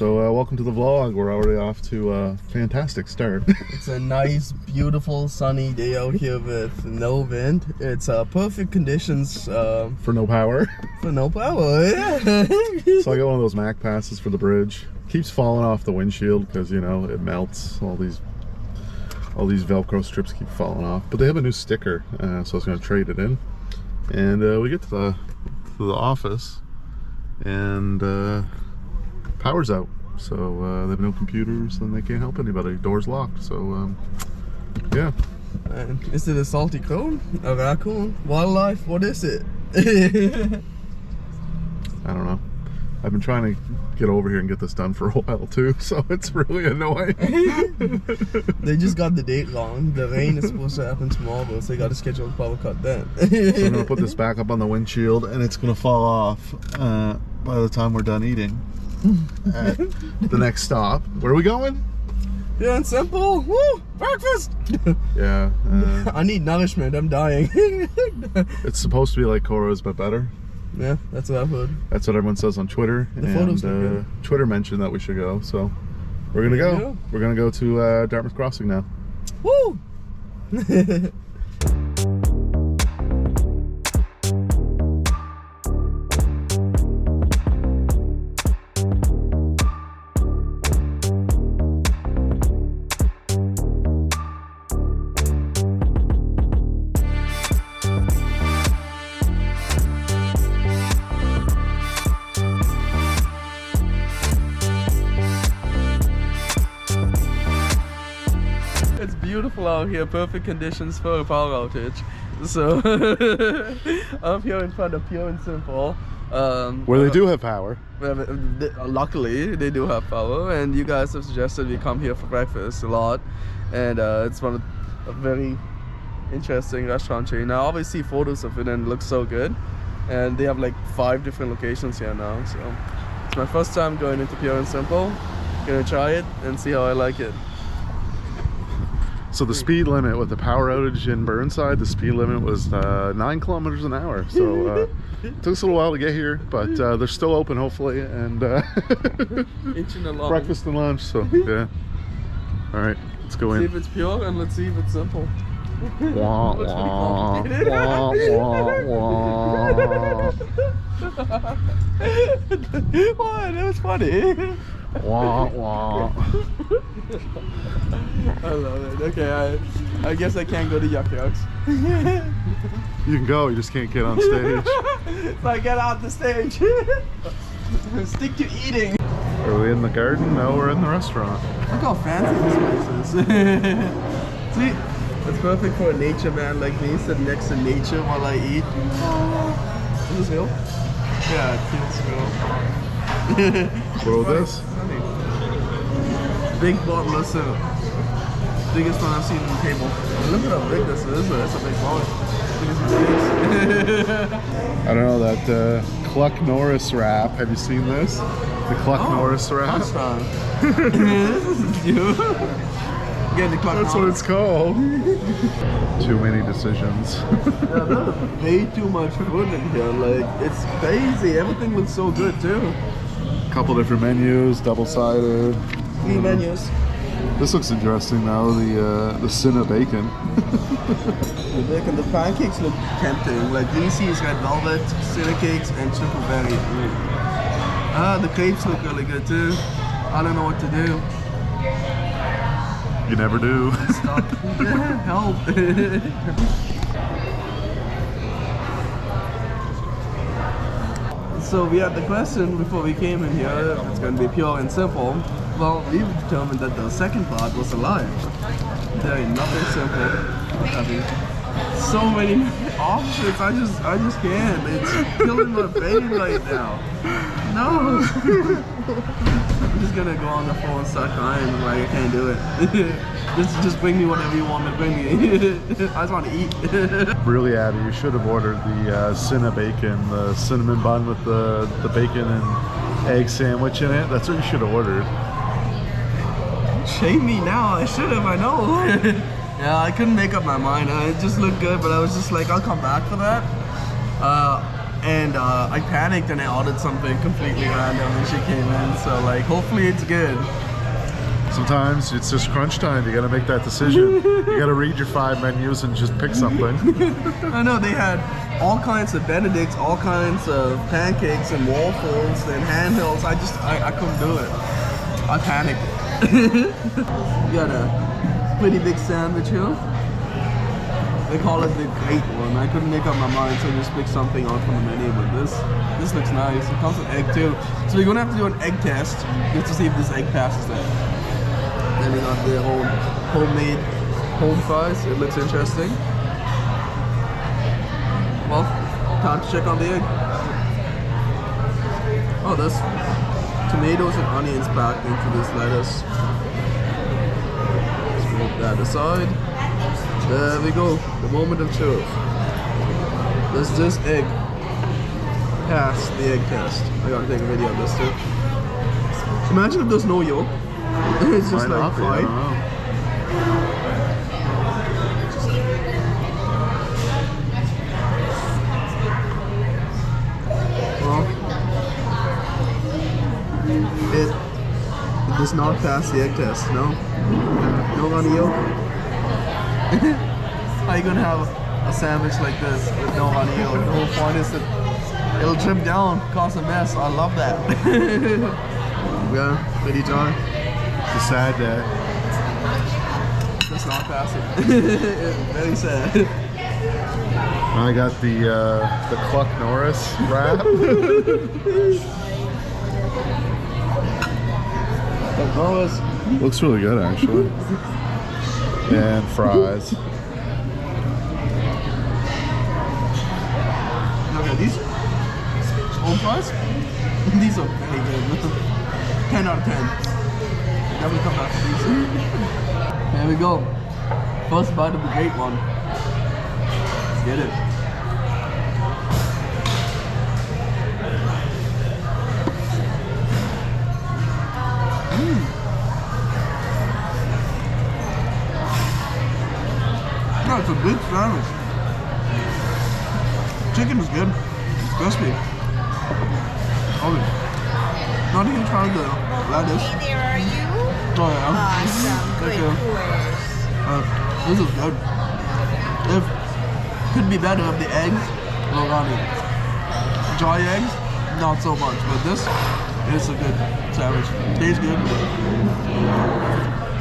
So welcome to the vlog. We're already off to a fantastic start. It's a nice, beautiful, sunny day out here with no wind. It's perfect conditions for no power. For no power, yeah. So I got one of those MacPasses for the bridge. Keeps falling off the windshield because, you know, it melts. All these Velcro strips keep falling off. But they have a new sticker, so I was going to trade it in. And we get to the office, and power's out. So they have no computers, and they can't help anybody. Door's locked. So yeah. Is it a salty cone? A raccoon? Wildlife? What is it? I don't know. I've been trying to get over here and get this done for a while too, so it's really annoying. They just got the date wrong. The rain is supposed to happen tomorrow, so they got to schedule a power cut then. So I'm gonna put this back up on the windshield, and it's gonna fall off by the time we're done eating at the next stop. Where are we going? Pure and Simple. Woo! Breakfast. Yeah. I need nourishment. I'm dying. It's supposed to be like Cora's, but better. Yeah, that's what I've heard. That's what everyone says on Twitter. The photos look good. Twitter mentioned that we should go, so we're gonna go. We're gonna go to Dartmouth Crossing now. Woo! It's beautiful out here, perfect conditions for a power outage. So I'm here in front of Pure and Simple. Where they do have power. Luckily, they do have power, and you guys have suggested we come here for breakfast a lot. And it's one of a very interesting restaurant chain. I always see photos of it and it looks so good. And they have like 5 different locations here now. So it's my first time going into Pure and Simple. Gonna try it and see how I like it. So the speed limit with the power outage in Burnside, the speed limit was 9 kilometers an hour. So it took us a little while to get here, but they're still open hopefully, and Inching along. breakfast and lunch. So yeah. All right, let's go in. See if it's pure and let's see if it's simple. Wah, wah, wah, wah, wah. What? That was funny. Wah, wah. I love it. Okay, I guess I can't go to Yuck Yucks. You can go, you just can't get on stage. So I get out the stage. Stick to eating. Are we in the garden? No, we're in the restaurant. Look how fancy this place is. See, it's perfect for a nature man like me, sitting next to nature while I eat. Is this real? Yeah, it feels real. Throw this? Big bottle of syrup. Biggest one I've seen on the table. Look at how big this is. That's a big bottle. I don't know, that Cluck Norris wrap. Have you seen this? The Cluck Norris wrap? This is you. Get the Cluck That's what it's called. Too many decisions. Yeah, there's way too much food in here. Like, it's crazy. Everything looks so good too. Couple different menus, double-sided. 3 menus. This looks interesting now, the Cinna bacon. The bacon, the pancakes look tempting. Like Reese's red velvet, Cinna cakes, and triple berry. The crepes look really good too. I don't know what to do. You never do. Stop. Help. So we had the question before we came in here, it's going to be Pure and Simple. Well, we've determined that the second part was a lie. There ain't nothing simple. I mean, so many options, I just can't. It's killing my brain right now. No. I'm just gonna go on the phone and start crying like I can't do it. Just bring me whatever you want to bring me. I just want to eat. Really, Abby, you should have ordered the Cinna bacon, the cinnamon bun with the bacon and egg sandwich in it. That's what you should have ordered. Shame me now. I should have. I know. Yeah, I couldn't make up my mind. It just looked good, but I was just like, I'll come back for that. and I panicked and I ordered something completely random and she came in. So like, hopefully it's good. Sometimes it's just crunch time. You gotta make that decision. You gotta read your 5 menus and just pick something. I know they had all kinds of Benedicts, all kinds of pancakes and waffles and handhelds. I couldn't do it. I panicked. Got a pretty big sandwich here. They call it the great one. I couldn't make up my mind, so I just picked something out from the menu. But this looks nice. It comes with egg too. So we're gonna have to do an egg test just to see if this egg passes that. Then we got the homemade home fries. It looks interesting. Well, time to check on the egg. Oh, there's tomatoes and onions packed into this lettuce. Let's move that aside. There we go. The moment of truth. Does this egg pass the egg test? I gotta take a video of this too. Imagine if there's no yolk. It's just like fried. Well, it does not pass the egg test. No, no runny yolk. How are you gonna have a sandwich like this with no runny yolk? The whole point is that it'll drip down, cause a mess. I love that. Yeah, pretty dry. It's a sad day. Does not pass it. Very sad. I got the Cluck Norris wrap. Norris. Looks really good actually. And fries. Okay, these home fries? These are very good. 10 out of 10. Definitely come back to these. There we go. First bite of the great one. Let's get it. No, it's a big sandwich. Chicken is good. It's crispy. Oh, not a huge fan of the lettuce. Hey there, are you? Oh yeah. Awesome, Thank good you. course. This is good. It could be better if the eggs were runny. Dry eggs, not so much, but this is a good sandwich. Tastes good.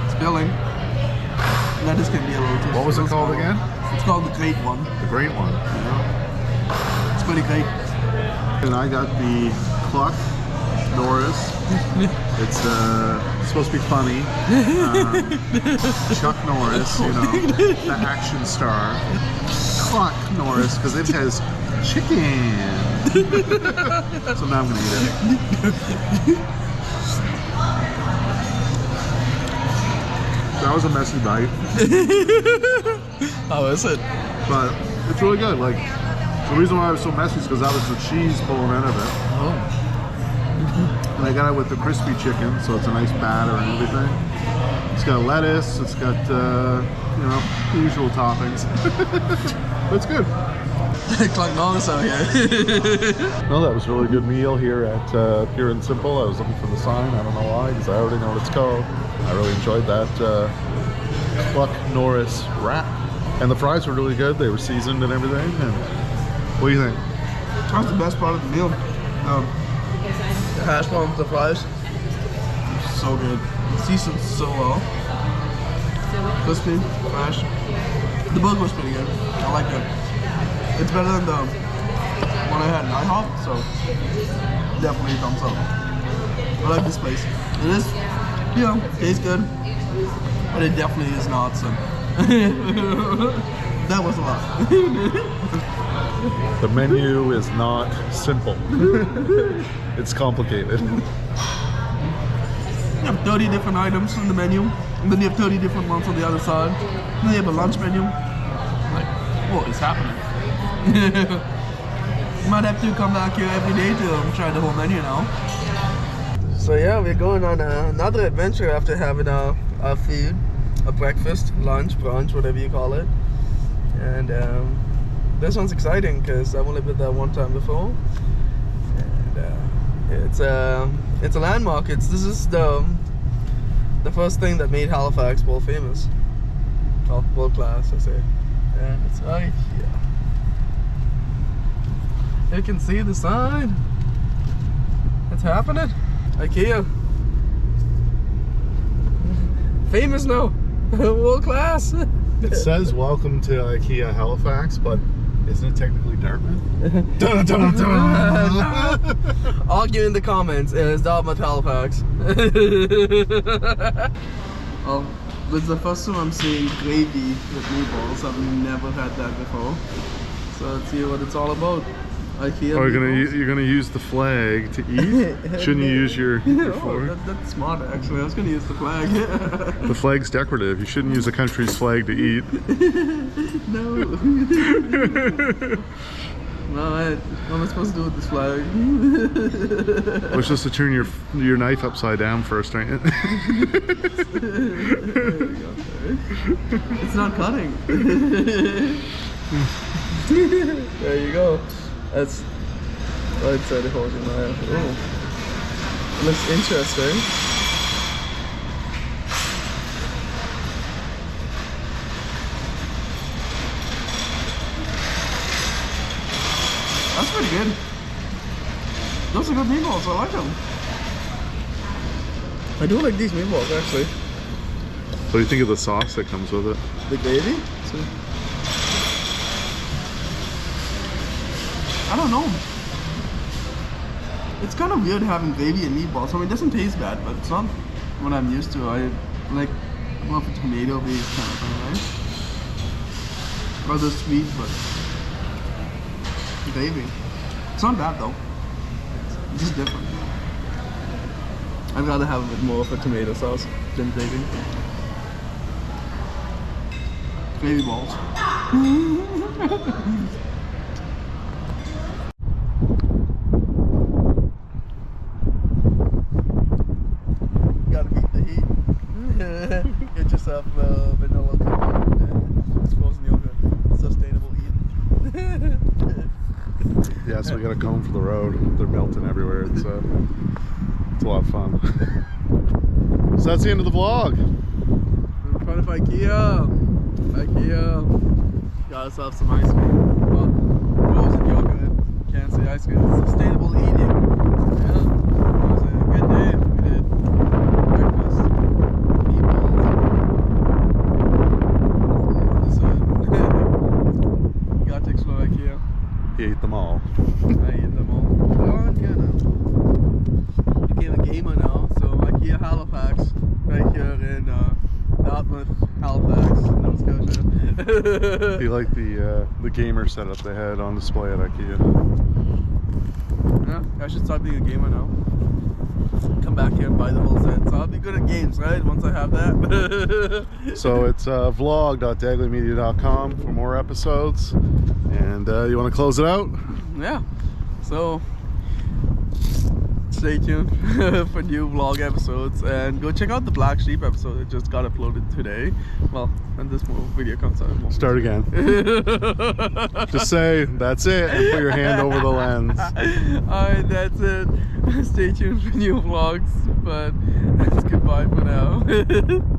It's filling. Lettuce can be a little too. What was it called again? It's called the great one. The great one. Yeah. It's pretty great. And I got the Cluck Norris. It's supposed to be funny. Chuck Norris, you know, the action star. Cluck Norris, because it has chicken. So now I'm gonna eat it. That was a messy bite. How is it? But it's really good. Like, the reason why it was so messy is because that was the cheese pulling out of it. Oh. And I got it with the crispy chicken, so it's a nice batter and everything. It's got lettuce, it's got, you know, the usual toppings. But it's good. Like Norris out here. No, that was a really good meal here at Pur and Simple. I was looking for the sign, I don't know why, because I already know what it's called. I really enjoyed that Cluck Norris wrap. And the fries were really good, they were seasoned and everything. And what do you think? That's the best part of the meal. The hash browns, the fries, so good. Seasoned so well. Crispy, fresh. The burger was pretty good. I like it. It's better than the one I had in IHOP, so definitely a thumbs up. I like this place. It is, you know, tastes good, but it definitely is not some. That was a lot. The menu is not simple. It's complicated. You have 30 different items on the menu, and then you have 30 different ones on the other side. And then you have a lunch menu. Like, what is happening? You might have to come back here every day to try the whole menu now. So yeah, we're going on another adventure after having our food, a breakfast, lunch, brunch, whatever you call it. And this one's exciting because I've only been there one time before, and it's a landmark. This is the first thing that made Halifax world famous, or world class, I say, and it's right here. You can see the sign. It's happening. IKEA. Famous now. World class. It says welcome to IKEA Halifax, but isn't it technically Dartmouth? Dun, dun, dun. Argue in the comments, is Dartmouth Halifax? Well, this is the first time I'm seeing gravy with meatballs. I've never had that before. So let's see what it's all about. IKEA. Oh, you're gonna use the flag to eat? Shouldn't you use your fork? That's smart actually. I was gonna use the flag. The flag's decorative. You shouldn't use a country's flag to eat. No. No, what am I supposed to do with this flag? We're supposed to turn your knife upside down first, aren't you? It's not cutting. There you go. That's right side of holding my knife. Oh, looks interesting. That's pretty good. Those are good meatballs. I like them. I do like these meatballs actually. What do you think of the sauce that comes with it? The gravy? I don't know. It's kind of weird having gravy and meatballs. I mean, it doesn't taste bad, but it's not what I'm used to. I like more of a tomato-based kind of thing, right? Rather sweet, but gravy. It's not bad though. It's just different. I'd rather have a bit more of a tomato sauce than gravy. Gravy balls. Gotta beat the heat. Get yourself vanilla cookie and frozen yogurt. Sustainable eating. Yeah, so we got a comb for the road. They're melting everywhere. It's a lot of fun. So that's the end of the vlog. In front of IKEA. IKEA. Got ourselves some ice cream. Well, frozen yogurt. Can't say ice cream. Sustainable eating. Yeah. It was a good day. We did breakfast, meatballs. Got to explore IKEA. He ate them all. I ate them all. Oh, yeah, now. Became a gamer now, so IKEA Halifax, right here in Dartmouth, Halifax, Nova Scotia. You like the gamer setup they had on display at IKEA? Yeah, I should start being a gamer now. Come back here and buy the whole set. So I'll be good at games, right? Once I have that. So it's vlog.dagleymedia.com for more episodes. And you want to close it out? Yeah. So stay tuned for new vlog episodes, and go check out the Black Sheep episode that just got uploaded today. Well, when this video comes out. Start again. Just say that's it and put your hand over the lens. Alright, that's it. Stay tuned for new vlogs, but it's goodbye for now.